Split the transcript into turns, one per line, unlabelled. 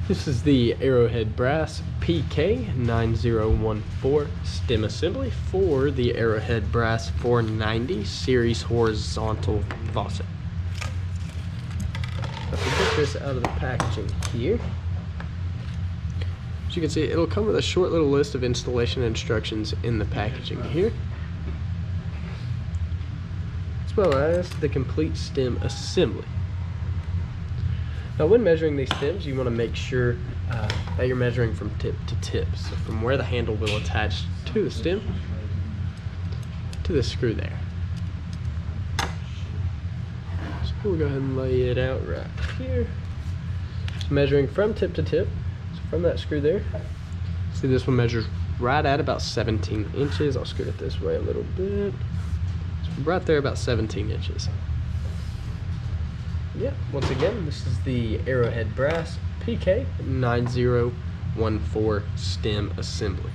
This is the Arrowhead Brass PK9014 stem assembly for the Arrowhead Brass 490 series horizontal faucet. If we get this out of the packaging here, as you can see, it'll come with a short little list of installation instructions in the packaging here, as well as the complete stem assembly. Now, when measuring these stems, you want to make sure that you're measuring from tip to tip. So from where the handle will attach to the stem to the screw there. So we'll go ahead and lay it out right here. So measuring from tip to tip, so from that screw there. See, this one measures right at about 17 inches. I'll scoot it this way a little bit. So right there, about 17 inches. Yeah, once again, this is the Arrowhead Brass PK9014 stem assembly.